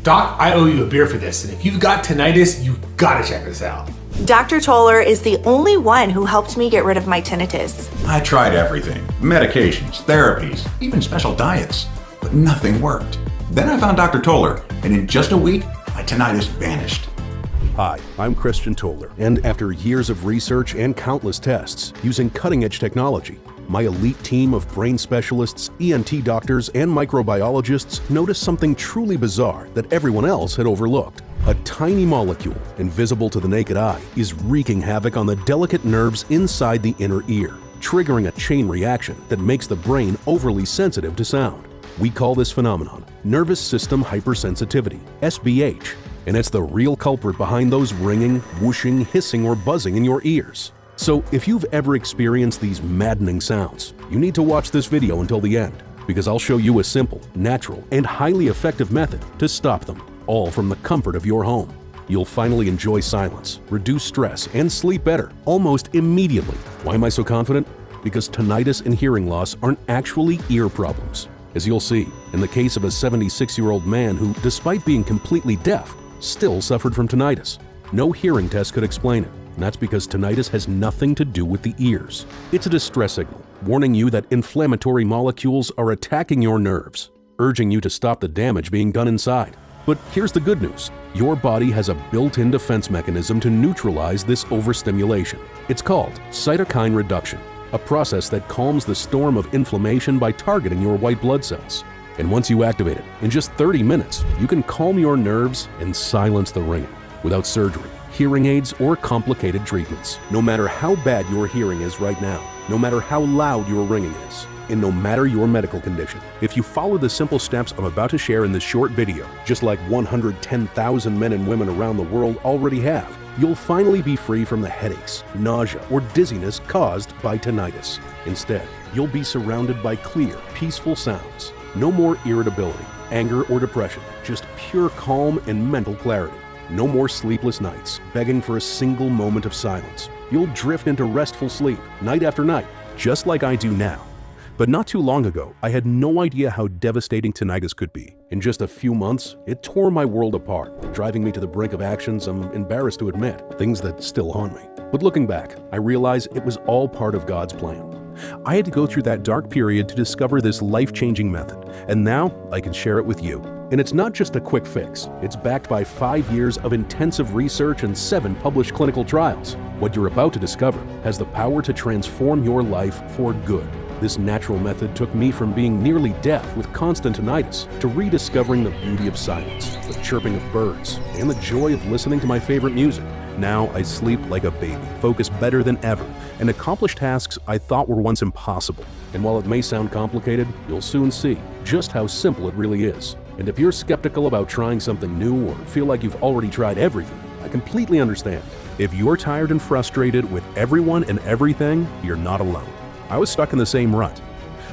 Doc, I owe you a beer for this, and if you've got tinnitus, you gotta check this out. Dr. Toller is the only one who helped me get rid of my tinnitus. I tried everything, medications, therapies, even special diets, but nothing worked. Then I found Dr. Toller, and in just a week, my tinnitus vanished. Hi, I'm Christian Toller, and after years of research and countless tests using cutting-edge technology, my elite team of brain specialists, ENT doctors, and microbiologists noticed something truly bizarre that everyone else had overlooked. A tiny molecule, invisible to the naked eye, is wreaking havoc on the delicate nerves inside the inner ear, triggering a chain reaction that makes the brain overly sensitive to sound. We call this phenomenon nervous system hypersensitivity, SBH, and it's the real culprit behind those ringing, whooshing, hissing, or buzzing in your ears. So if you've ever experienced these maddening sounds, you need to watch this video until the end, because I'll show you a simple, natural, and highly effective method to stop them, all from the comfort of your home. You'll finally enjoy silence, reduce stress, and sleep better almost immediately. Why am I so confident? Because tinnitus and hearing loss aren't actually ear problems. As you'll see, in the case of a 76-year-old man who, despite being completely deaf, still suffered from tinnitus. No hearing test could explain it, and that's because tinnitus has nothing to do with the ears. It's a distress signal, warning you that inflammatory molecules are attacking your nerves, urging you to stop the damage being done inside. But here's the good news. Your body has a built-in defense mechanism to neutralize this overstimulation. It's called cytokine reduction, a process that calms the storm of inflammation by targeting your white blood cells. And once you activate it, in just 30 minutes, you can calm your nerves and silence the ringing without surgery, hearing aids, or complicated treatments. No matter how bad your hearing is right now, no matter how loud your ringing is, and no matter your medical condition, if you follow the simple steps I'm about to share in this short video, just like 110,000 men and women around the world already have, you'll finally be free from the headaches, nausea, or dizziness caused by tinnitus. Instead, you'll be surrounded by clear, peaceful sounds. No more irritability, anger, or depression, just pure calm and mental clarity. No more sleepless nights, begging for a single moment of silence. You'll drift into restful sleep, night after night, just like I do now. But not too long ago, I had no idea how devastating tinnitus could be. In just a few months, it tore my world apart, driving me to the brink of actions I'm embarrassed to admit, things that still haunt me. But looking back, I realize it was all part of God's plan. I had to go through that dark period to discover this life-changing method, and now I can share it with you. And it's not just a quick fix. It's backed by 5 years of intensive research and 7 published clinical trials. What you're about to discover has the power to transform your life for good. This natural method took me from being nearly deaf with constant tinnitus to rediscovering the beauty of silence, the chirping of birds, and the joy of listening to my favorite music. Now I sleep like a baby, focus better than ever, and accomplish tasks I thought were once impossible. And while it may sound complicated, you'll soon see just how simple it really is. And if you're skeptical about trying something new or feel like you've already tried everything, I completely understand. If you're tired and frustrated with everyone and everything, you're not alone. I was stuck in the same rut.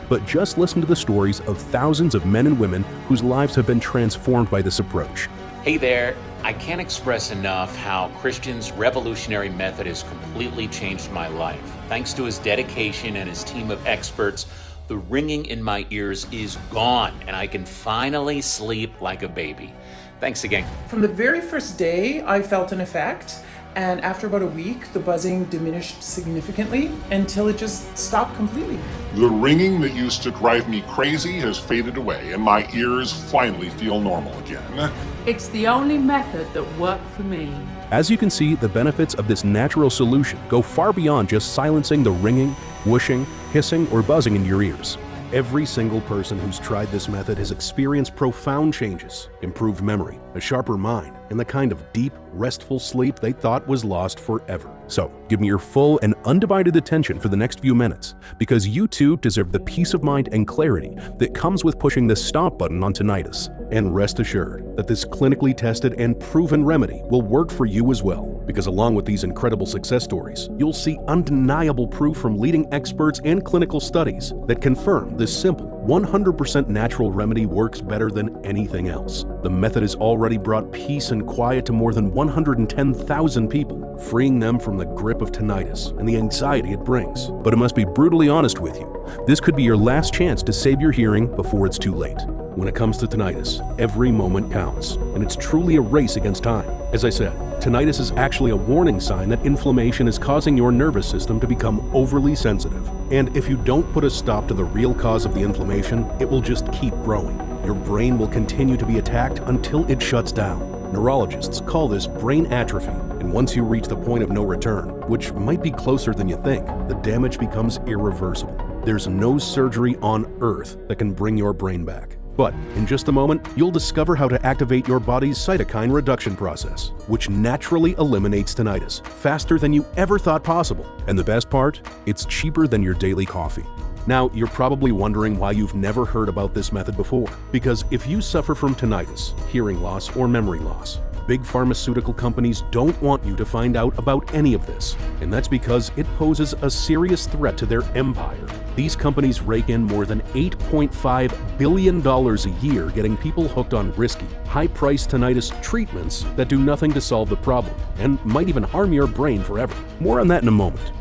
But just listen to the stories of thousands of men and women whose lives have been transformed by this approach. Hey there, I can't express enough how Christian's revolutionary method has completely changed my life. Thanks to his dedication and his team of experts, the ringing in my ears is gone, and I can finally sleep like a baby. Thanks again. From the very first day, I felt an effect. And after about a week, the buzzing diminished significantly until it just stopped completely. The ringing that used to drive me crazy has faded away, and my ears finally feel normal again. It's the only method that worked for me. As you can see, the benefits of this natural solution go far beyond just silencing the ringing, whooshing, hissing, or buzzing in your ears. Every single person who's tried this method has experienced profound changes, improved memory, a sharper mind, and the kind of deep, restful sleep they thought was lost forever. So, give me your full and undivided attention for the next few minutes, because you too deserve the peace of mind and clarity that comes with pushing the stop button on tinnitus. And rest assured that this clinically tested and proven remedy will work for you as well, because along with these incredible success stories, you'll see undeniable proof from leading experts and clinical studies that confirm this simple, 100% natural remedy works better than anything else. The method has already brought peace and quiet to more than 110,000 people, freeing them from the grip of tinnitus and the anxiety it brings. But I must be brutally honest with you, this could be your last chance to save your hearing before it's too late. When it comes to tinnitus, every moment counts, and it's truly a race against time. As I said, tinnitus is actually a warning sign that inflammation is causing your nervous system to become overly sensitive. And if you don't put a stop to the real cause of the inflammation, it will just keep growing. Your brain will continue to be attacked until it shuts down. Neurologists call this brain atrophy, and once you reach the point of no return, which might be closer than you think, the damage becomes irreversible. There's no surgery on earth that can bring your brain back. But in just a moment, you'll discover how to activate your body's cytokine reduction process, which naturally eliminates tinnitus faster than you ever thought possible. And the best part? It's cheaper than your daily coffee. Now, you're probably wondering why you've never heard about this method before. Because if you suffer from tinnitus, hearing loss, or memory loss, big pharmaceutical companies don't want you to find out about any of this. And that's because it poses a serious threat to their empire. These companies rake in more than $8.5 billion a year getting people hooked on risky, high-priced tinnitus treatments that do nothing to solve the problem and might even harm your brain forever. More on that in a moment.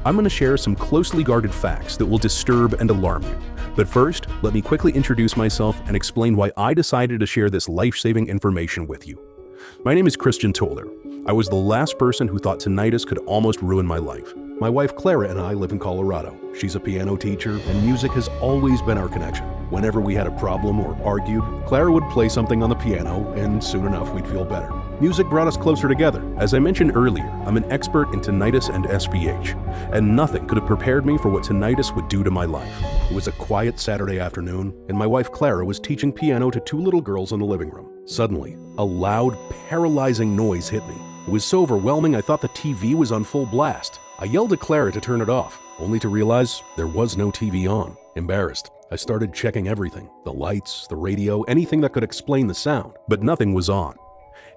I'm going to share some closely guarded facts that will disturb and alarm you. But first, let me quickly introduce myself and explain why I decided to share this life-saving information with you. My name is Christian Toller. I was the last person who thought tinnitus could almost ruin my life. My wife Clara and I live in Colorado. She's a piano teacher, and music has always been our connection. Whenever we had a problem or argued, Clara would play something on the piano, and soon enough we'd feel better. Music brought us closer together. As I mentioned earlier, I'm an expert in tinnitus and SPH, and nothing could have prepared me for what tinnitus would do to my life. It was a quiet Saturday afternoon, and my wife Clara was teaching piano to two little girls in the living room. Suddenly, a loud, paralyzing noise hit me. It was so overwhelming I thought the TV was on full blast. I yelled at Clara to turn it off, only to realize there was no TV on. Embarrassed, I started checking everything, the lights, the radio, anything that could explain the sound, but nothing was on.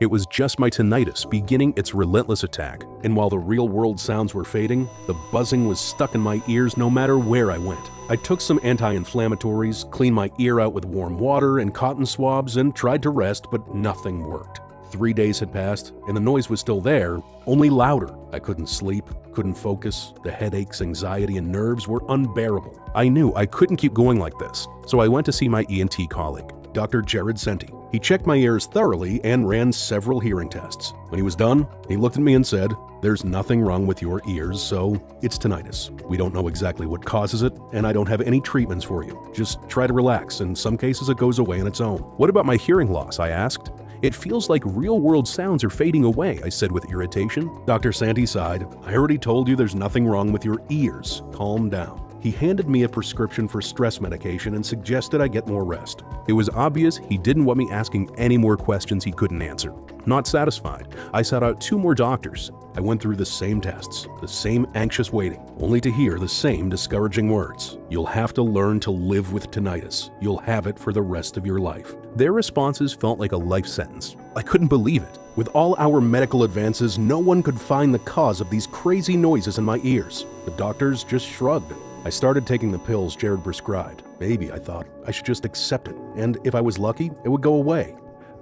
It was just my tinnitus beginning its relentless attack, and while the real-world sounds were fading, the buzzing was stuck in my ears no matter where I went. I took some anti-inflammatories, cleaned my ear out with warm water and cotton swabs, and tried to rest, but nothing worked. 3 days had passed, and the noise was still there, only louder. I couldn't sleep, couldn't focus. The headaches, anxiety, and nerves were unbearable. I knew I couldn't keep going like this, so I went to see my ENT colleague, Dr. Jared Senti. He checked my ears thoroughly and ran several hearing tests. When he was done, he looked at me and said, "There's nothing wrong with your ears, so it's tinnitus. We don't know exactly what causes it, and I don't have any treatments for you. Just try to relax. In some cases, it goes away on its own." "What about my hearing loss?" I asked. "It feels like real-world sounds are fading away," I said with irritation. Dr. Senti sighed. "I already told you there's nothing wrong with your ears. Calm down." He handed me a prescription for stress medication and suggested I get more rest. It was obvious he didn't want me asking any more questions he couldn't answer. Not satisfied, I sought out 2 more doctors. I went through the same tests, the same anxious waiting, only to hear the same discouraging words. "You'll have to learn to live with tinnitus. You'll have it for the rest of your life." Their responses felt like a life sentence. I couldn't believe it. With all our medical advances, no one could find the cause of these crazy noises in my ears. The doctors just shrugged. I started taking the pills Jared prescribed. Maybe, I thought, I should just accept it, and if I was lucky, it would go away.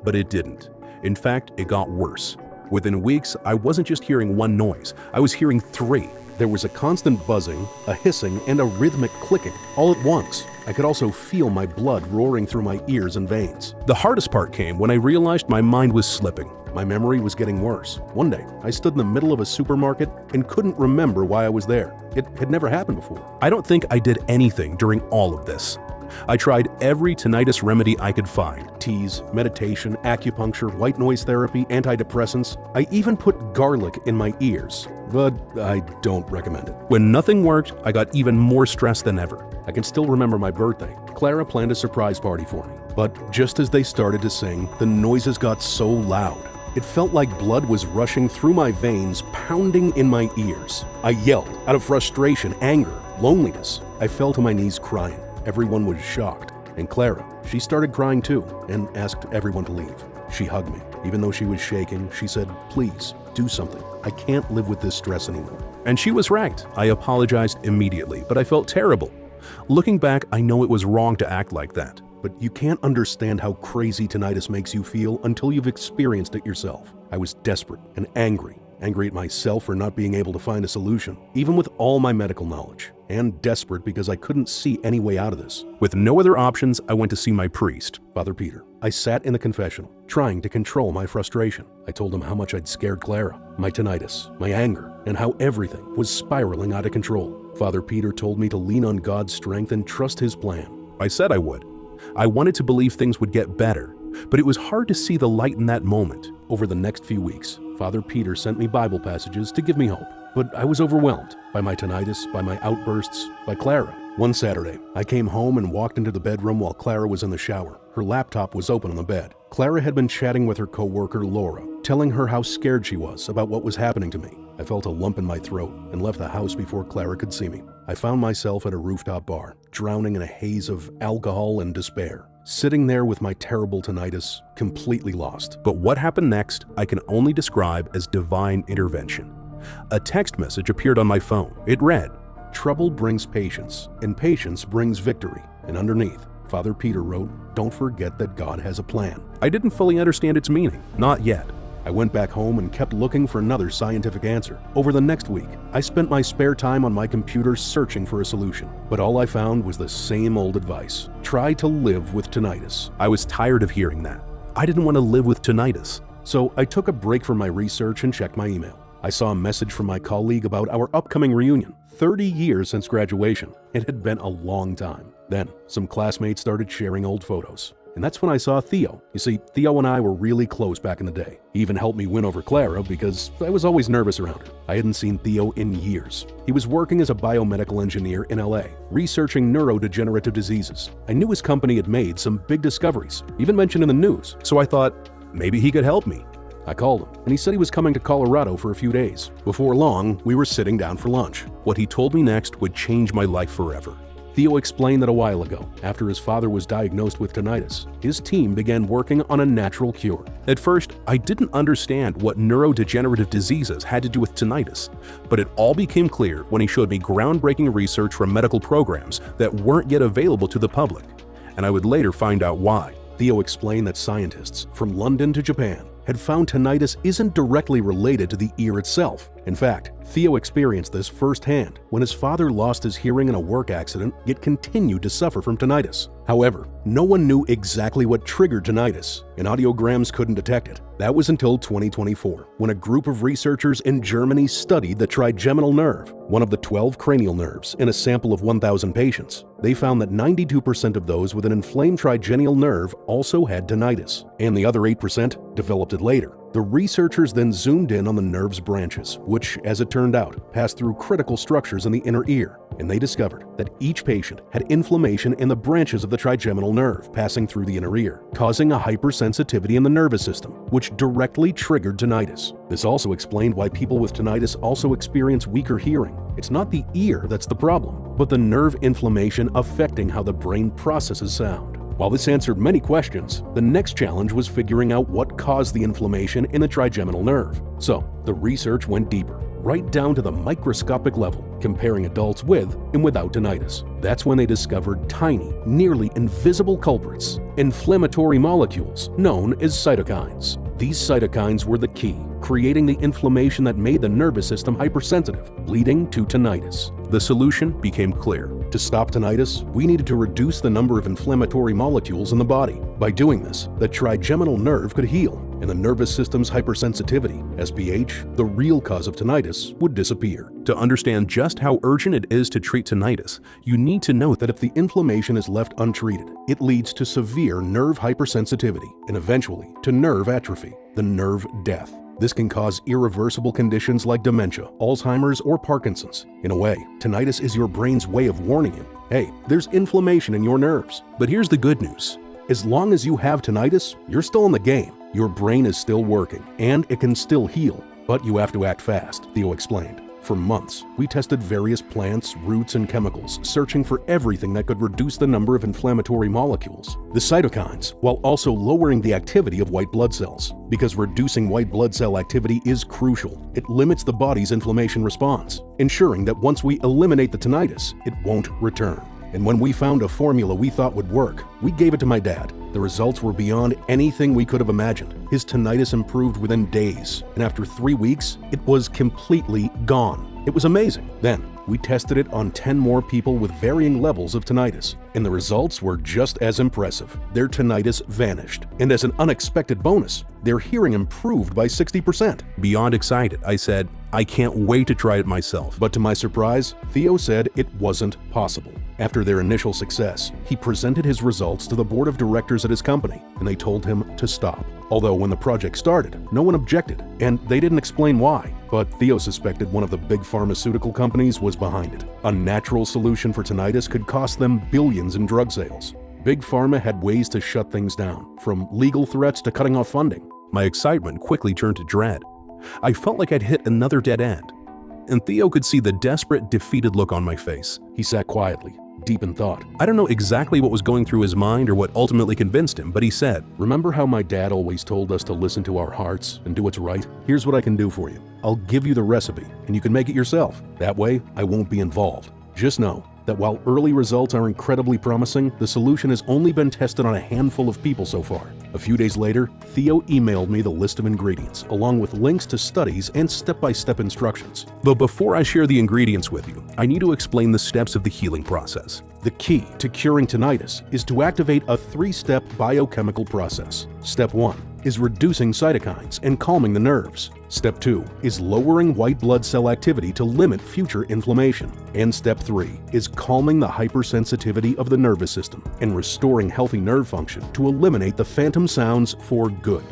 But it didn't. In fact, it got worse. Within weeks, I wasn't just hearing one noise, I was hearing 3. There was a constant buzzing, a hissing, and a rhythmic clicking, all at once. I could also feel my blood roaring through my ears and veins. The hardest part came when I realized my mind was slipping. My memory was getting worse. One day, I stood in the middle of a supermarket and couldn't remember why I was there. It had never happened before. I don't think I did anything during all of this. I tried every tinnitus remedy I could find. Teas, meditation, acupuncture, white noise therapy, antidepressants. I even put garlic in my ears, but I don't recommend it. When nothing worked, I got even more stressed than ever. I can still remember my birthday. Clara planned a surprise party for me. But just as they started to sing, the noises got so loud. It felt like blood was rushing through my veins, pounding in my ears. I yelled, out of frustration, anger, loneliness. I fell to my knees crying. Everyone was shocked. And Clara, she started crying too, and asked everyone to leave. She hugged me. Even though she was shaking, she said, "Please, do something. I can't live with this stress anymore." And she was right. I apologized immediately, but I felt terrible. Looking back, I know it was wrong to act like that. But you can't understand how crazy tinnitus makes you feel until you've experienced it yourself. I was desperate and angry at myself for not being able to find a solution, even with all my medical knowledge. and desperate because I couldn't see any way out of this. With no other options, I went to see my priest, Father Peter. I sat in the confessional, trying to control my frustration. I told him how much I'd scared Clara, my tinnitus, my anger, and how everything was spiraling out of control. Father Peter told me to lean on God's strength and trust his plan. I said I would. I wanted to believe things would get better, but it was hard to see the light in that moment. Over the next few weeks, Father Peter sent me Bible passages to give me hope. But I was overwhelmed by my tinnitus, by my outbursts, by Clara. One Saturday, I came home and walked into the bedroom while Clara was in the shower. Her laptop was open on the bed. Clara had been chatting with her coworker, Laura, telling her how scared she was about what was happening to me. I felt a lump in my throat and left the house before Clara could see me. I found myself at a rooftop bar, drowning in a haze of alcohol and despair. Sitting there with my terrible tinnitus, completely lost. But what happened next, I can only describe as divine intervention. A text message appeared on my phone. It read, "Trouble brings patience, and patience brings victory." And underneath, Father Peter wrote, "Don't forget that God has a plan." I didn't fully understand its meaning, not yet. I went back home and kept looking for another scientific answer. Over the next week, I spent my spare time on my computer searching for a solution. But all I found was the same old advice. Try to live with tinnitus. I was tired of hearing that. I didn't want to live with tinnitus. So I took a break from my research and checked my email. I saw a message from my colleague about our upcoming reunion. 30 years since graduation. It had been a long time. Then, some classmates started sharing old photos. And that's when I saw Theo. You see, Theo and I were really close back in the day. He even helped me win over Clara because I was always nervous around her. I hadn't seen Theo in years. He was working as a biomedical engineer in LA, researching neurodegenerative diseases. I knew his company had made some big discoveries, even mentioned in the news. So I thought, maybe he could help me. I called him, and he said he was coming to Colorado for a few days. Before long, we were sitting down for lunch. What he told me next would change my life forever. Theo explained that a while ago, after his father was diagnosed with tinnitus, his team began working on a natural cure. At first, I didn't understand what neurodegenerative diseases had to do with tinnitus, but it all became clear when he showed me groundbreaking research from medical programs that weren't yet available to the public, and I would later find out why. Theo explained that scientists from London to Japan had found tinnitus isn't directly related to the ear itself. In fact, Theo experienced this firsthand when his father lost his hearing in a work accident yet continued to suffer from tinnitus. However, no one knew exactly what triggered tinnitus, and audiograms couldn't detect it. That was until 2024, when a group of researchers in Germany studied the trigeminal nerve, one of the 12 cranial nerves, in a sample of 1,000 patients. They found that 92% of those with an inflamed trigeminal nerve also had tinnitus, and the other 8% developed it later. The researchers then zoomed in on the nerve's branches, which, as it turned out, passed through critical structures in the inner ear, and they discovered that each patient had inflammation in the branches of the trigeminal nerve passing through the inner ear, causing a hypersensitivity in the nervous system, which directly triggered tinnitus. This also explained why people with tinnitus also experience weaker hearing. It's not the ear that's the problem, but the nerve inflammation affecting how the brain processes sound. While this answered many questions, the next challenge was figuring out what caused the inflammation in the trigeminal nerve. So, the research went deeper, right down to the microscopic level, comparing adults with and without tinnitus. That's when they discovered tiny, nearly invisible culprits, inflammatory molecules known as cytokines. These cytokines were the key, creating the inflammation that made the nervous system hypersensitive, leading to tinnitus. The solution became clear. To stop tinnitus, we needed to reduce the number of inflammatory molecules in the body. By doing this, the trigeminal nerve could heal, and the nervous system's hypersensitivity, SPH, the real cause of tinnitus, would disappear. To understand just how urgent it is to treat tinnitus, you need to note that if the inflammation is left untreated, it leads to severe nerve hypersensitivity and eventually to nerve atrophy, the nerve death. This can cause irreversible conditions like dementia, Alzheimer's, or Parkinson's. In a way, tinnitus is your brain's way of warning you, hey, there's inflammation in your nerves. But here's the good news. As long as you have tinnitus, you're still in the game. Your brain is still working, and it can still heal. But you have to act fast, Theo explained. For months, we tested various plants, roots, and chemicals, searching for everything that could reduce the number of inflammatory molecules, the cytokines, while also lowering the activity of white blood cells. Because reducing white blood cell activity is crucial, it limits the body's inflammation response, ensuring that once we eliminate the tinnitus, it won't return. And when we found a formula we thought would work, we gave it to my dad. The results were beyond anything we could have imagined. His tinnitus improved within days, and after 3 weeks, it was completely gone. It was amazing. Then, We tested it on 10 more people with varying levels of tinnitus, and the results were just as impressive. Their tinnitus vanished, and as an unexpected bonus, their hearing improved by 60%. Beyond excited, I said, I can't wait to try it myself. But to my surprise, Theo said it wasn't possible. After their initial success, he presented his results to the board of directors at his company, and they told him to stop. Although when the project started, no one objected, and they didn't explain why. But Theo suspected one of the big pharmaceutical companies was behind it. A natural solution for tinnitus could cost them billions in drug sales. Big Pharma had ways to shut things down, from legal threats to cutting off funding. My excitement quickly turned to dread. I felt like I'd hit another dead end. And Theo could see the desperate, defeated look on my face. He sat quietly, deep in thought. I don't know exactly what was going through his mind or what ultimately convinced him, but he said, "Remember how my dad always told us to listen to our hearts and do what's right? Here's what I can do for you. I'll give you the recipe, and you can make it yourself. That way, I won't be involved. Just know that while early results are incredibly promising, the solution has only been tested on a handful of people so far." A few days later, Theo emailed me the list of ingredients, along with links to studies and step-by-step instructions. But before I share the ingredients with you, I need to explain the steps of the healing process. The key to curing tinnitus is to activate a 3-step biochemical process. Step 1 is reducing cytokines and calming the nerves. Step 2 is lowering white blood cell activity to limit future inflammation. And Step 3 is calming the hypersensitivity of the nervous system and restoring healthy nerve function to eliminate the phantom sounds for good.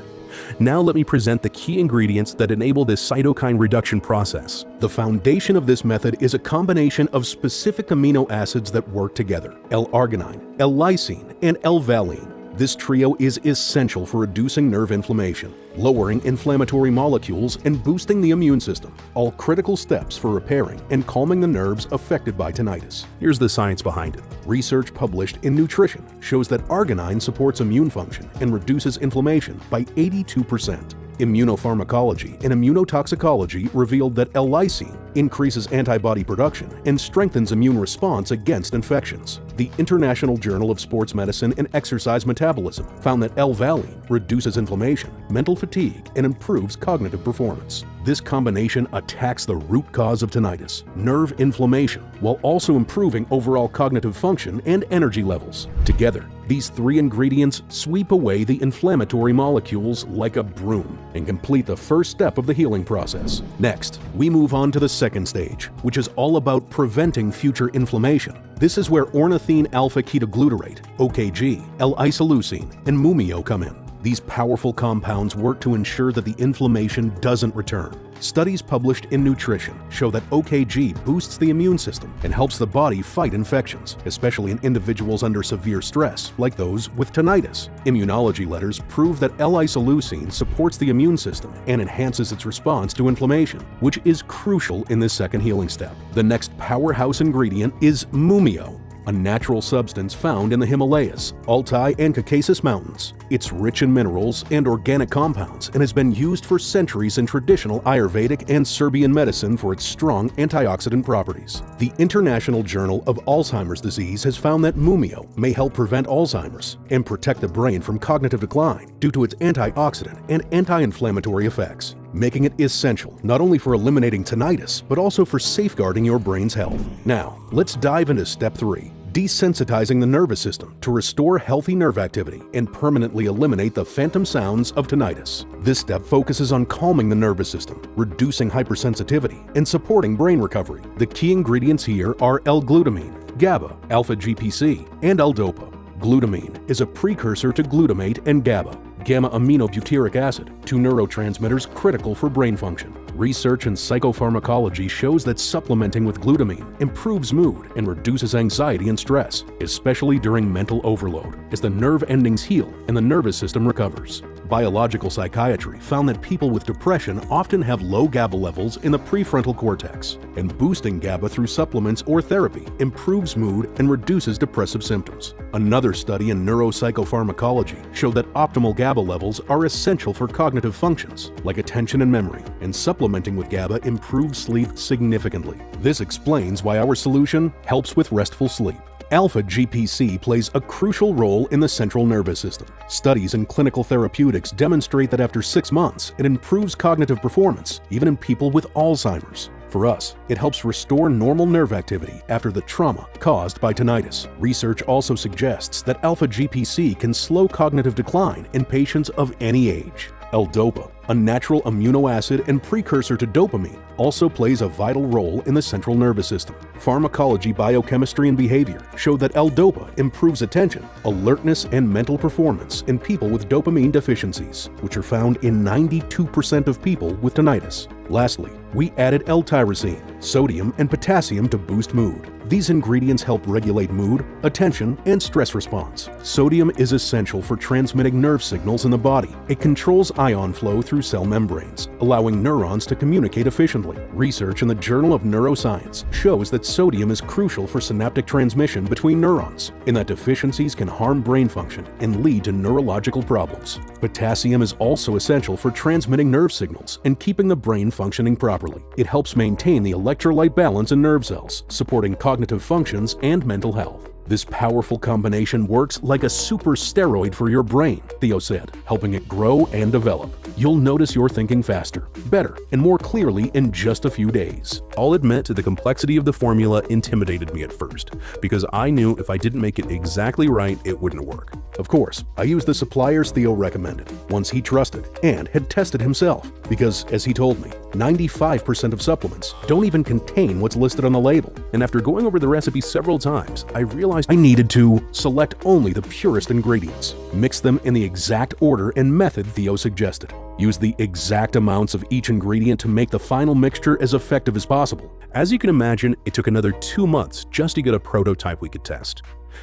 Now let me present the key ingredients that enable this cytokine reduction process. The foundation of this method is a combination of specific amino acids that work together: L-arginine, L-lysine, and L-valine. This trio is essential for reducing nerve inflammation, lowering inflammatory molecules, and boosting the immune system, all critical steps for repairing and calming the nerves affected by tinnitus. Here's the science behind it. Research published in Nutrition shows that arginine supports immune function and reduces inflammation by 82%. Immunopharmacology and immunotoxicology revealed that L-lysine increases antibody production and strengthens immune response against infections. The International Journal of Sports Medicine and Exercise Metabolism found that L-valine reduces inflammation, mental fatigue, and improves cognitive performance. This combination attacks the root cause of tinnitus, nerve inflammation, while also improving overall cognitive function and energy levels. Together, these 3 ingredients sweep away the inflammatory molecules like a broom and complete the first step of the healing process. Next, we move on to the second stage, which is all about preventing future inflammation. This is where ornithine alpha-ketoglutarate, OKG, L-isoleucine, and Mumio come in. These powerful compounds work to ensure that the inflammation doesn't return. Studies published in Nutrition show that OKG boosts the immune system and helps the body fight infections, especially in individuals under severe stress, like those with tinnitus. Immunology letters prove that L-isoleucine supports the immune system and enhances its response to inflammation, which is crucial in this second healing step. The next powerhouse ingredient is Mumio, a natural substance found in the Himalayas, Altai, and Caucasus Mountains. It's rich in minerals and organic compounds and has been used for centuries in traditional Ayurvedic and Serbian medicine for its strong antioxidant properties. The International Journal of Alzheimer's Disease has found that Mumio may help prevent Alzheimer's and protect the brain from cognitive decline due to its antioxidant and anti-inflammatory effects, making it essential not only for eliminating tinnitus, but also for safeguarding your brain's health. Now, let's dive into Step 3, desensitizing the nervous system to restore healthy nerve activity and permanently eliminate the phantom sounds of tinnitus. This step focuses on calming the nervous system, reducing hypersensitivity, and supporting brain recovery. The key ingredients here are L-glutamine, GABA, alpha-GPC, and L-dopa. Glutamine is a precursor to glutamate and GABA, gamma-aminobutyric acid, 2 neurotransmitters critical for brain function. Research in psychopharmacology shows that supplementing with glutamine improves mood and reduces anxiety and stress, especially during mental overload, as the nerve endings heal and the nervous system recovers. Biological psychiatry found that people with depression often have low GABA levels in the prefrontal cortex, and boosting GABA through supplements or therapy improves mood and reduces depressive symptoms. Another study in neuropsychopharmacology showed that optimal GABA levels are essential for cognitive functions, like attention and memory, and supplementing with GABA improves sleep significantly. This explains why our solution helps with restful sleep. Alpha-GPC plays a crucial role in the central nervous system. Studies in clinical therapeutics demonstrate that after 6 months, it improves cognitive performance, even in people with Alzheimer's. For us, it helps restore normal nerve activity after the trauma caused by tinnitus. Research also suggests that alpha-GPC can slow cognitive decline in patients of any age. L-DOPA, a natural amino acid and precursor to dopamine, also plays a vital role in the central nervous system. Pharmacology, biochemistry, and behavior show that L-DOPA improves attention, alertness, and mental performance in people with dopamine deficiencies, which are found in 92% of people with tinnitus. Lastly, we added L-tyrosine, sodium, and potassium to boost mood. These ingredients help regulate mood, attention, and stress response. Sodium is essential for transmitting nerve signals in the body. It controls ion flow through cell membranes, allowing neurons to communicate efficiently. Research in the Journal of Neuroscience shows that sodium is crucial for synaptic transmission between neurons, and that deficiencies can harm brain function and lead to neurological problems. Potassium is also essential for transmitting nerve signals and keeping the brain functioning properly. It helps maintain the electrolyte balance in nerve cells, supporting cognitive functions and mental health. This powerful combination works like a super steroid for your brain, Theo said, helping it grow and develop. You'll notice you're thinking faster, better, and more clearly in just a few days. I'll admit the complexity of the formula intimidated me at first, because I knew if I didn't make it exactly right, it wouldn't work. Of course, I used the suppliers Theo recommended, ones he trusted and had tested himself, because, as he told me, 95% of supplements don't even contain what's listed on the label. And after going over the recipe several times, I realized I needed to select only the purest ingredients, mix them in the exact order and method Theo suggested, use the exact amounts of each ingredient to make the final mixture as effective as possible. As you can imagine, it took another 2 months just to get a prototype we could test.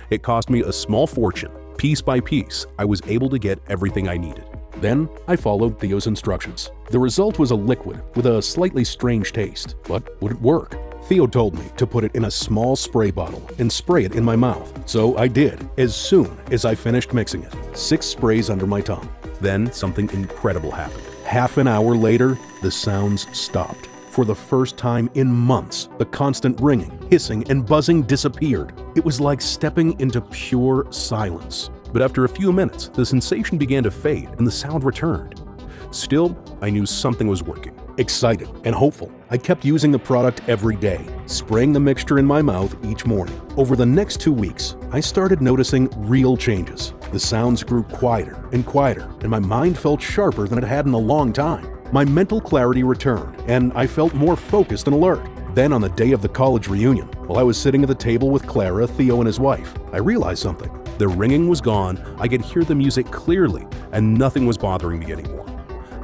It cost me a small fortune. Piece by piece, I was able to get everything I needed. Then I followed Theo's instructions. The result was a liquid with a slightly strange taste, but would it work? Theo told me to put it in a small spray bottle and spray it in my mouth. So I did, as soon as I finished mixing it. 6 sprays under my tongue. Then something incredible happened. Half an hour later, the sounds stopped. For the first time in months, the constant ringing, hissing, and buzzing disappeared. It was like stepping into pure silence. But after a few minutes, the sensation began to fade and the sound returned. Still, I knew something was working. Excited and hopeful, I kept using the product every day, spraying the mixture in my mouth each morning. Over the next 2 weeks, I started noticing real changes. The sounds grew quieter, and my mind felt sharper than it had in a long time. My mental clarity returned, and I felt more focused and alert. Then on the day of the college reunion, while I was sitting at the table with Clara, Theo, and his wife, I realized something. The ringing was gone, I could hear the music clearly, and nothing was bothering me anymore.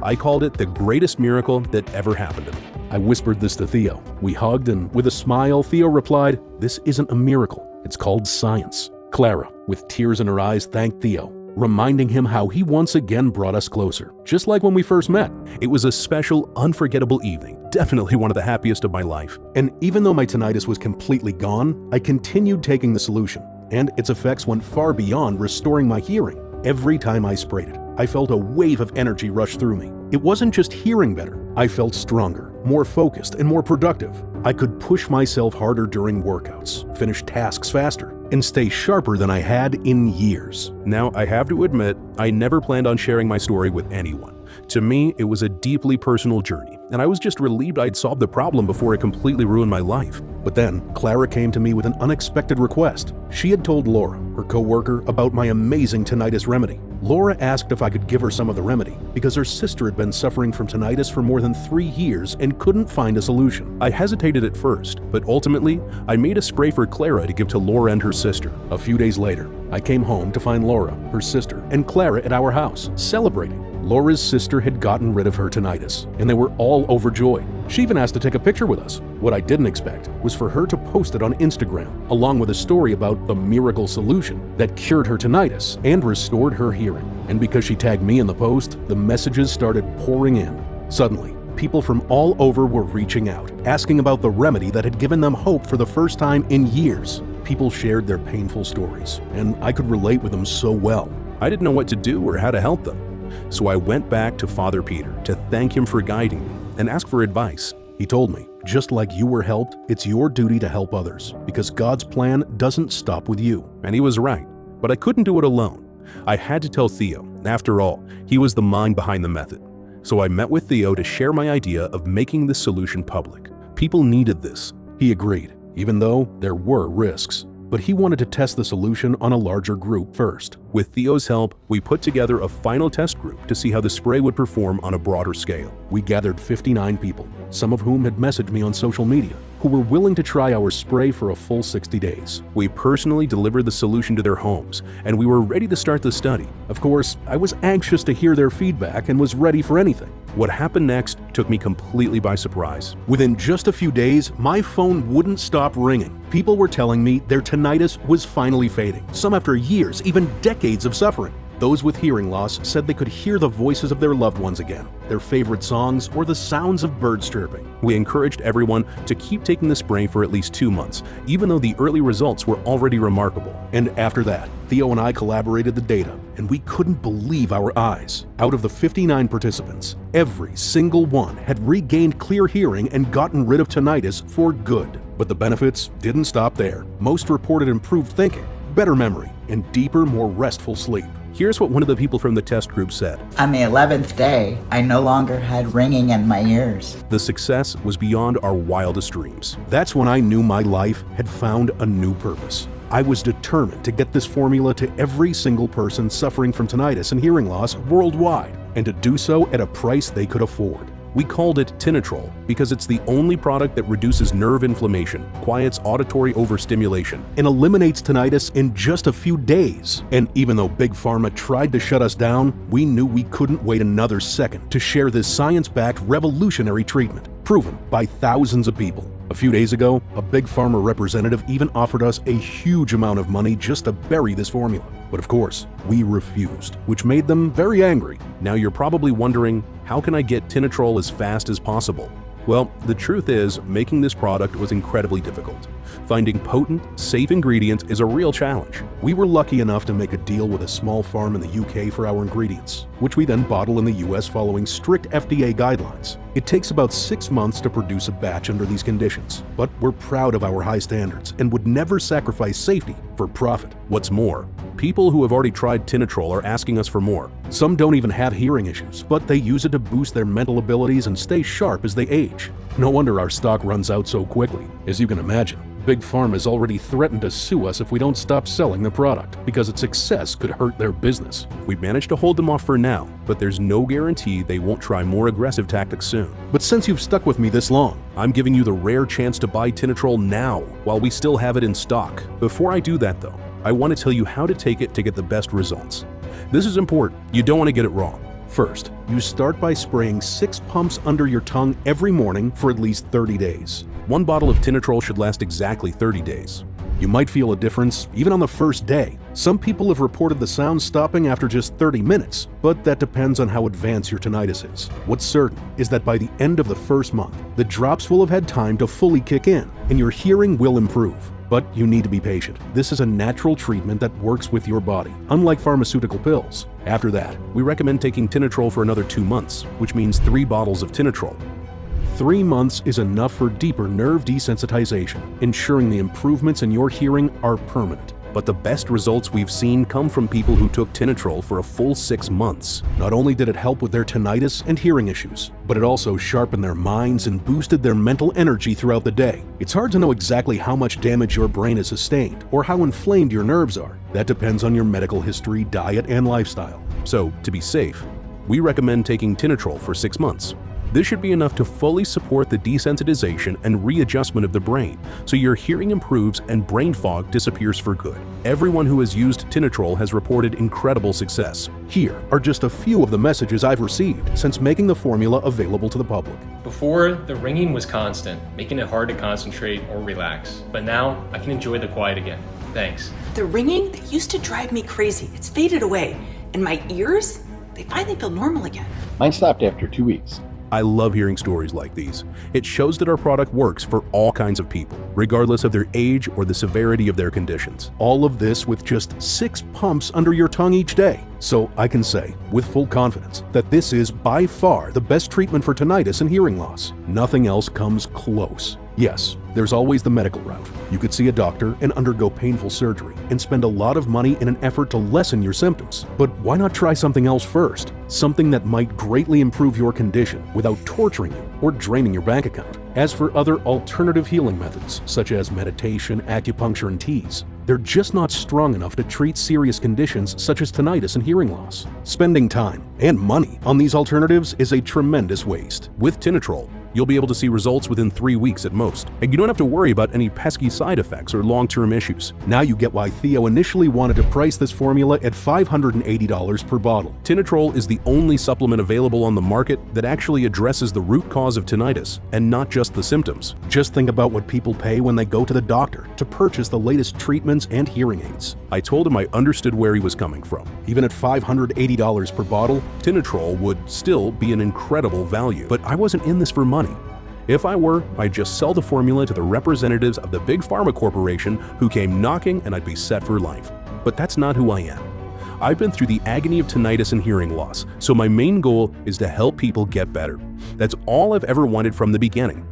I called it the greatest miracle that ever happened to me. I whispered this to Theo. We hugged, and with a smile, Theo replied, "This isn't a miracle. It's called science." Clara, with tears in her eyes, thanked Theo, reminding him how he once again brought us closer, just like when we first met. It was a special, unforgettable evening, definitely one of the happiest of my life. And even though my tinnitus was completely gone, I continued taking the solution, and its effects went far beyond restoring my hearing. Every time I sprayed it, I felt a wave of energy rush through me. It wasn't just hearing better. I felt stronger, more focused, and more productive. I could push myself harder during workouts, finish tasks faster, and stay sharper than I had in years. Now, I have to admit, I never planned on sharing my story with anyone. To me, it was a deeply personal journey, and I was just relieved I'd solved the problem before it completely ruined my life. But then, Clara came to me with an unexpected request. She had told Laura, her co-worker, about my amazing tinnitus remedy. Laura asked if I could give her some of the remedy because her sister had been suffering from tinnitus for more than 3 years and couldn't find a solution. I hesitated at first, but ultimately, I made a spray for Clara to give to Laura and her sister. A few days later, I came home to find Laura, her sister, and Clara at our house, celebrating. Laura's sister had gotten rid of her tinnitus, and they were all overjoyed. She even asked to take a picture with us. What I didn't expect was for her to post it on Instagram, along with a story about the miracle solution that cured her tinnitus and restored her hearing. And because she tagged me in the post, the messages started pouring in. Suddenly, people from all over were reaching out, asking about the remedy that had given them hope for the first time in years. People shared their painful stories, and I could relate with them so well. I didn't know what to do or how to help them. So I went back to Father Peter to thank him for guiding me and ask for advice. He told me, just like you were helped, it's your duty to help others, because God's plan doesn't stop with you. And he was right, but I couldn't do it alone. I had to tell Theo. After all, he was the mind behind the method. So I met with Theo to share my idea of making this solution public. People needed this. He agreed, even though there were risks. But he wanted to test the solution on a larger group first. With Theo's help, we put together a final test group to see how the spray would perform on a broader scale. We gathered 59 people, some of whom had messaged me on social media, who were willing to try our spray for a full 60 days. We personally delivered the solution to their homes, and we were ready to start the study. Of course, I was anxious to hear their feedback and was ready for anything. What happened next took me completely by surprise. Within just a few days, my phone wouldn't stop ringing. People were telling me their tinnitus was finally fading, some after years, even decades of suffering. Those with hearing loss said they could hear the voices of their loved ones again, their favorite songs, or the sounds of birds chirping. We encouraged everyone to keep taking the spray for at least 2 months, even though the early results were already remarkable. And after that, Theo and I collaborated the data, and we couldn't believe our eyes. Out of the 59 participants, every single one had regained clear hearing and gotten rid of tinnitus for good. But the benefits didn't stop there. Most reported improved thinking, better memory, and deeper, more restful sleep. Here's what one of the people from the test group said. On the 11th day, I no longer had ringing in my ears. The success was beyond our wildest dreams. That's when I knew my life had found a new purpose. I was determined to get this formula to every single person suffering from tinnitus and hearing loss worldwide, and to do so at a price they could afford. We called it Tinnitrol because it's the only product that reduces nerve inflammation, quiets auditory overstimulation, and eliminates tinnitus in just a few days. And even though Big Pharma tried to shut us down, we knew we couldn't wait another second to share this science-backed revolutionary treatment, proven by thousands of people. A few days ago, a Big Pharma representative even offered us a huge amount of money just to bury this formula. But of course, we refused, which made them very angry. Now you're probably wondering, how can I get Tinnitrol as fast as possible? Well, the truth is, making this product was incredibly difficult. Finding potent, safe ingredients is a real challenge. We were lucky enough to make a deal with a small farm in the UK for our ingredients, which we then bottle in the US following strict FDA guidelines. It takes about 6 months to produce a batch under these conditions, but we're proud of our high standards and would never sacrifice safety for profit. What's more, people who have already tried Tinnitrol are asking us for more. Some don't even have hearing issues, but they use it to boost their mental abilities and stay sharp as they age. No wonder our stock runs out so quickly. As you can imagine, Big Pharma has already threatened to sue us if we don't stop selling the product, because its success could hurt their business. We've managed to hold them off for now, but there's no guarantee they won't try more aggressive tactics soon. But since you've stuck with me this long, I'm giving you the rare chance to buy Tinnitrol now, while we still have it in stock. Before I do that though, I want to tell you how to take it to get the best results. This is important. You don't want to get it wrong. First, you start by spraying 6 pumps under your tongue every morning for at least 30 days. 1 bottle of Tinnitrol should last exactly 30 days. You might feel a difference even on the first day. Some people have reported the sound stopping after just 30 minutes, but that depends on how advanced your tinnitus is. What's certain is that by the end of the first month, the drops will have had time to fully kick in, and your hearing will improve. But you need to be patient. This is a natural treatment that works with your body, unlike pharmaceutical pills. After that, we recommend taking Tinnitrol for another 2 months, which means 3 bottles of Tinnitrol. 3 months is enough for deeper nerve desensitization, ensuring the improvements in your hearing are permanent. But the best results we've seen come from people who took Tinnitrol for a full 6 months. Not only did it help with their tinnitus and hearing issues, but it also sharpened their minds and boosted their mental energy throughout the day. It's hard to know exactly how much damage your brain has sustained or how inflamed your nerves are. That depends on your medical history, diet, and lifestyle. So, to be safe, we recommend taking Tinnitrol for 6 months. This should be enough to fully support the desensitization and readjustment of the brain, so your hearing improves and brain fog disappears for good. Everyone who has used Tinnitrol has reported incredible success. Here are just a few of the messages I've received since making the formula available to the public. Before, the ringing was constant, making it hard to concentrate or relax. But now, I can enjoy the quiet again. Thanks. The ringing that used to drive me crazy, it's faded away. And my ears, they finally feel normal again. Mine stopped after 2 weeks. I love hearing stories like these. It shows that our product works for all kinds of people, regardless of their age or the severity of their conditions. All of this with just 6 pumps under your tongue each day. So I can say, with full confidence, that this is by far the best treatment for tinnitus and hearing loss. Nothing else comes close. Yes, there's always the medical route. You could see a doctor and undergo painful surgery and spend a lot of money in an effort to lessen your symptoms. But why not try something else first? Something that might greatly improve your condition without torturing you or draining your bank account. As for other alternative healing methods, such as meditation, acupuncture, and teas, they're just not strong enough to treat serious conditions such as tinnitus and hearing loss. Spending time and money on these alternatives is a tremendous waste. With Tinnitrol, you'll be able to see results within 3 weeks at most, and you don't have to worry about any pesky side effects or long-term issues. Now you get why Theo initially wanted to price this formula at $580 per bottle. Tinnitrol is the only supplement available on the market that actually addresses the root cause of tinnitus and not just the symptoms. Just think about what people pay when they go to the doctor to purchase the latest treatments and hearing aids. I told him I understood where he was coming from. Even at $580 per bottle, Tinnitrol would still be an incredible value, but I wasn't in this for money. If I were, I'd just sell the formula to the representatives of the big pharma corporation who came knocking and I'd be set for life. But that's not who I am. I've been through the agony of tinnitus and hearing loss, so my main goal is to help people get better. That's all I've ever wanted from the beginning.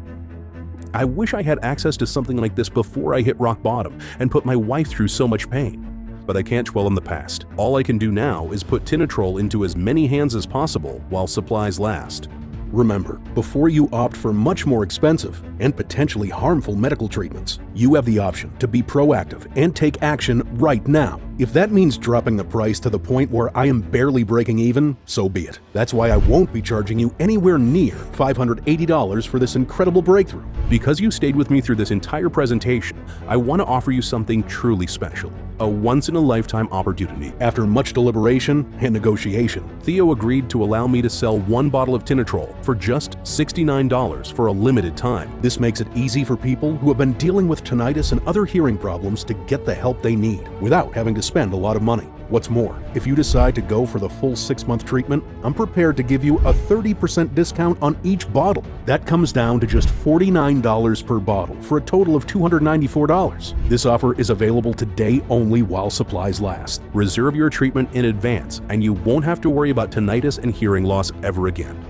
I wish I had access to something like this before I hit rock bottom and put my wife through so much pain. But I can't dwell on the past. All I can do now is put Tinnitrol into as many hands as possible while supplies last. Remember, before you opt for much more expensive and potentially harmful medical treatments, you have the option to be proactive and take action right now. If that means dropping the price to the point where I am barely breaking even, so be it. That's why I won't be charging you anywhere near $580 for this incredible breakthrough. Because you stayed with me through this entire presentation, I want to offer you something truly special. A once-in-a-lifetime opportunity. After much deliberation and negotiation, Theo agreed to allow me to sell 1 bottle of Tinnitrol for just $69 for a limited time. This makes it easy for people who have been dealing with tinnitus and other hearing problems to get the help they need without having to spend a lot of money. What's more, if you decide to go for the full 6-month treatment, I'm prepared to give you a 30% discount on each bottle. That comes down to just $49 per bottle for a total of $294. This offer is available today only while supplies last. Reserve your treatment in advance and you won't have to worry about tinnitus and hearing loss ever again.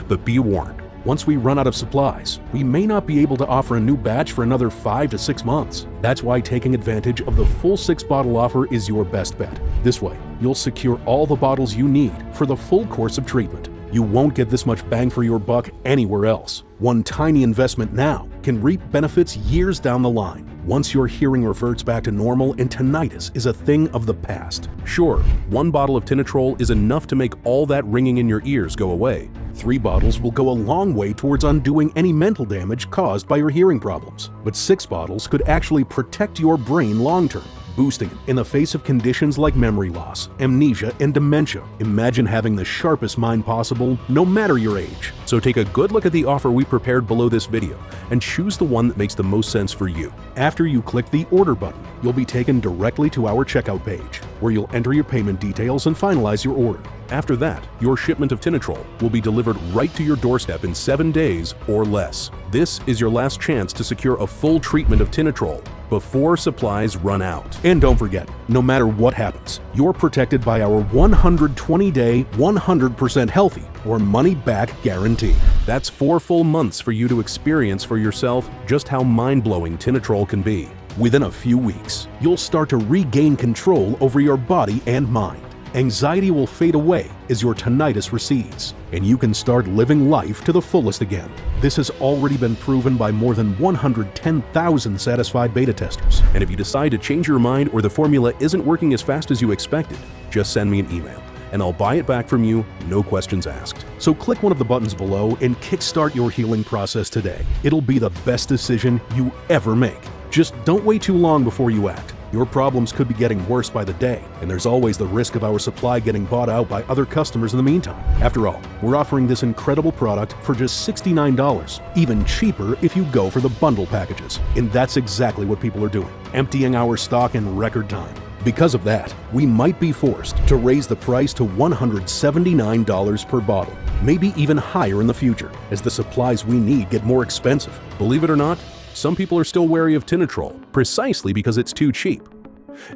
But be warned, once we run out of supplies, we may not be able to offer a new batch for another 5 to 6 months. That's why taking advantage of the full 6-bottle offer is your best bet. This way, you'll secure all the bottles you need for the full course of treatment. You won't get this much bang for your buck anywhere else. One tiny investment now can reap benefits years down the line, once your hearing reverts back to normal and tinnitus is a thing of the past. Sure, 1 bottle of Tinnitrol is enough to make all that ringing in your ears go away. 3 bottles will go a long way towards undoing any mental damage caused by your hearing problems. But 6 bottles could actually protect your brain long-term, boosting it in the face of conditions like memory loss, amnesia, and dementia. Imagine having the sharpest mind possible, no matter your age. So take a good look at the offer we prepared below this video and choose the one that makes the most sense for you. After you click the order button, you'll be taken directly to our checkout page, where you'll enter your payment details and finalize your order. After that, your shipment of Tinnitrol will be delivered right to your doorstep in 7 days or less. This is your last chance to secure a full treatment of Tinnitrol before supplies run out. And don't forget, no matter what happens, you're protected by our 120-day, 100% healthy or money-back guarantee. That's 4 full months for you to experience for yourself just how mind-blowing Tinnitrol can be. Within a few weeks, you'll start to regain control over your body and mind. Anxiety will fade away as your tinnitus recedes, and you can start living life to the fullest again. This has already been proven by more than 110,000 satisfied beta testers. And if you decide to change your mind or the formula isn't working as fast as you expected, just send me an email, and I'll buy it back from you, no questions asked. So click one of the buttons below and kickstart your healing process today. It'll be the best decision you ever make. Just don't wait too long before you act. Your problems could be getting worse by the day, and there's always the risk of our supply getting bought out by other customers in the meantime. After all, we're offering this incredible product for just $69, even cheaper if you go for the bundle packages. And that's exactly what people are doing, emptying our stock in record time. Because of that, we might be forced to raise the price to $179 per bottle, maybe even higher in the future, as the supplies we need get more expensive. Believe it or not, some people are still wary of Tinnitrol, precisely because it's too cheap.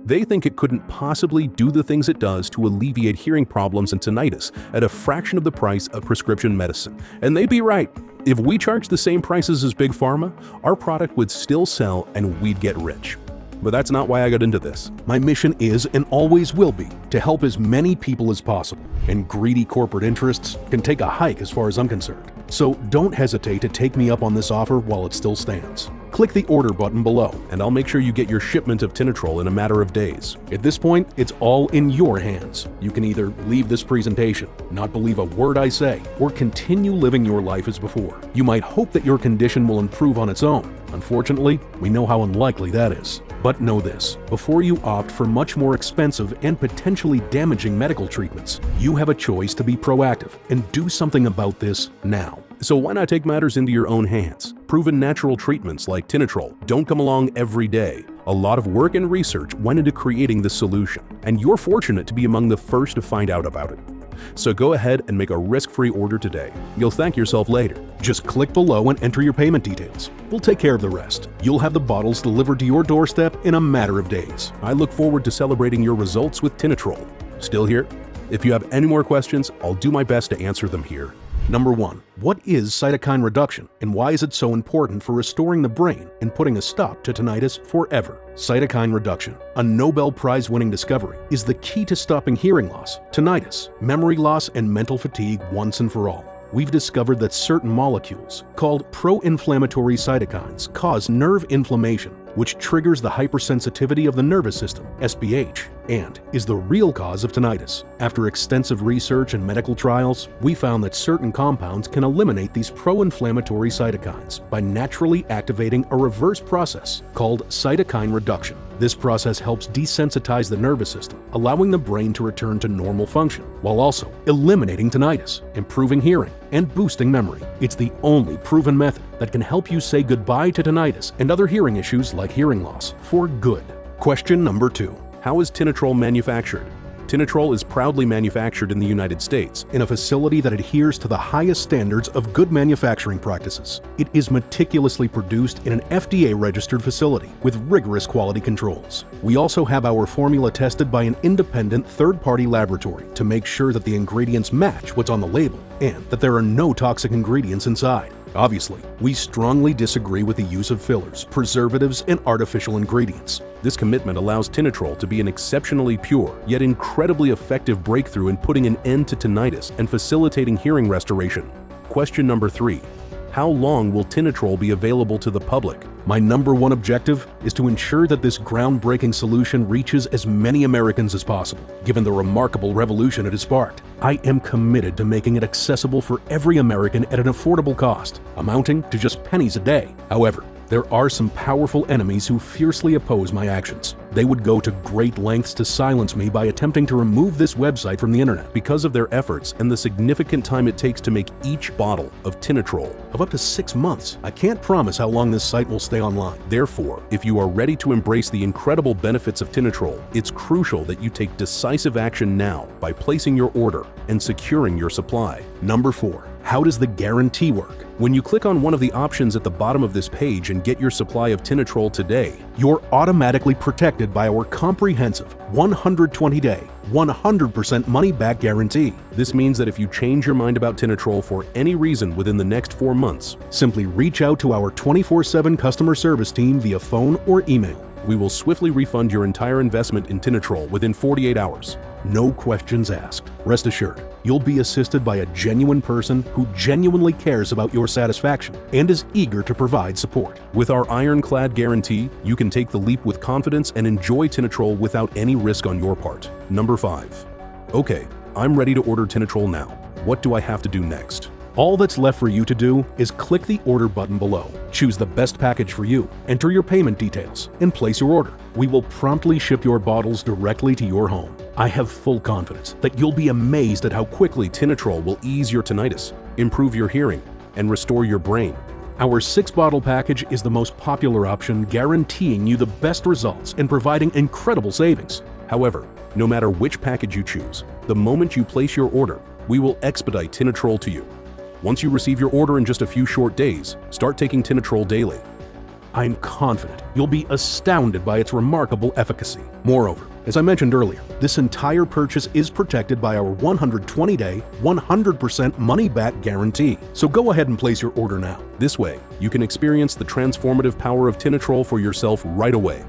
They think it couldn't possibly do the things it does to alleviate hearing problems and tinnitus at a fraction of the price of prescription medicine. And they'd be right. If we charged the same prices as Big Pharma, our product would still sell and we'd get rich. But that's not why I got into this. My mission is and always will be to help as many people as possible, and greedy corporate interests can take a hike as far as I'm concerned. So don't hesitate to take me up on this offer while it still stands. Click the order button below, and I'll make sure you get your shipment of Tinnitrol in a matter of days. At this point, it's all in your hands. You can either leave this presentation, not believe a word I say, or continue living your life as before. You might hope that your condition will improve on its own. Unfortunately, we know how unlikely that is. But know this, before you opt for much more expensive and potentially damaging medical treatments, you have a choice to be proactive and do something about this now. So why not take matters into your own hands? Proven natural treatments like Tinnitrol don't come along every day. A lot of work and research went into creating this solution, and you're fortunate to be among the first to find out about it. So go ahead and make a risk-free order today. You'll thank yourself later. Just click below and enter your payment details. We'll take care of the rest. You'll have the bottles delivered to your doorstep in a matter of days. I look forward to celebrating your results with Tinnitrol. Still here? If you have any more questions, I'll do my best to answer them here. Number 1. What is cytokine reduction, and why is it so important for restoring the brain and putting a stop to tinnitus forever? Cytokine reduction, a Nobel Prize-winning discovery, is the key to stopping hearing loss, tinnitus, memory loss, and mental fatigue once and for all. We've discovered that certain molecules, called pro-inflammatory cytokines, cause nerve inflammation, which triggers the hypersensitivity of the nervous system, SPH, and is the real cause of tinnitus. After extensive research and medical trials, we found that certain compounds can eliminate these pro-inflammatory cytokines by naturally activating a reverse process called cytokine reduction. This process helps desensitize the nervous system, allowing the brain to return to normal function, while also eliminating tinnitus, improving hearing, and boosting memory. It's the only proven method that can help you say goodbye to tinnitus and other hearing issues like hearing loss for good. Question number 2. How is Tinnitrol manufactured? Tinnitrol is proudly manufactured in the United States in a facility that adheres to the highest standards of good manufacturing practices. It is meticulously produced in an FDA-registered facility with rigorous quality controls. We also have our formula tested by an independent third-party laboratory to make sure that the ingredients match what's on the label and that there are no toxic ingredients inside. Obviously, we strongly disagree with the use of fillers, preservatives, and artificial ingredients. This commitment allows Tinnitrol to be an exceptionally pure, yet incredibly effective breakthrough in putting an end to tinnitus and facilitating hearing restoration. Question number 3. How long will Tinnitrol be available to the public? My number 1 objective is to ensure that this groundbreaking solution reaches as many Americans as possible, given the remarkable revolution it has sparked. I am committed to making it accessible for every American at an affordable cost, amounting to just pennies a day. However, there are some powerful enemies who fiercely oppose my actions. They would go to great lengths to silence me by attempting to remove this website from the internet. Because of their efforts and the significant time it takes to make each bottle of Tinnitrol, of up to 6 months, I can't promise how long this site will stay online. Therefore, if you are ready to embrace the incredible benefits of Tinnitrol, it's crucial that you take decisive action now by placing your order and securing your supply. Number 4. How does the guarantee work? When you click on one of the options at the bottom of this page and get your supply of Tinnitrol today, you're automatically protected by our comprehensive 120-day, 100% money-back guarantee. This means that if you change your mind about Tinnitrol for any reason within the next 4 months, simply reach out to our 24/7 customer service team via phone or email. We will swiftly refund your entire investment in Tinnitrol within 48 hours. No questions asked. Rest assured, you'll be assisted by a genuine person who genuinely cares about your satisfaction and is eager to provide support. With our ironclad guarantee, you can take the leap with confidence and enjoy Tinnitrol without any risk on your part. Number 5. Okay, I'm ready to order Tinnitrol now. What do I have to do next? All that's left for you to do is click the order button below, choose the best package for you, enter your payment details, and place your order. We will promptly ship your bottles directly to your home. I have full confidence that you'll be amazed at how quickly Tinnitrol will ease your tinnitus, improve your hearing, and restore your brain. Our 6-bottle package is the most popular option, guaranteeing you the best results and providing incredible savings. However, no matter which package you choose, the moment you place your order, we will expedite Tinnitrol to you. Once you receive your order in just a few short days, start taking Tinnitrol daily. I'm confident you'll be astounded by its remarkable efficacy. Moreover, As I mentioned earlier, this entire purchase is protected by our 120-day, 100% money-back guarantee. So go ahead and place your order now. This way, you can experience the transformative power of Tinnitrol for yourself right away.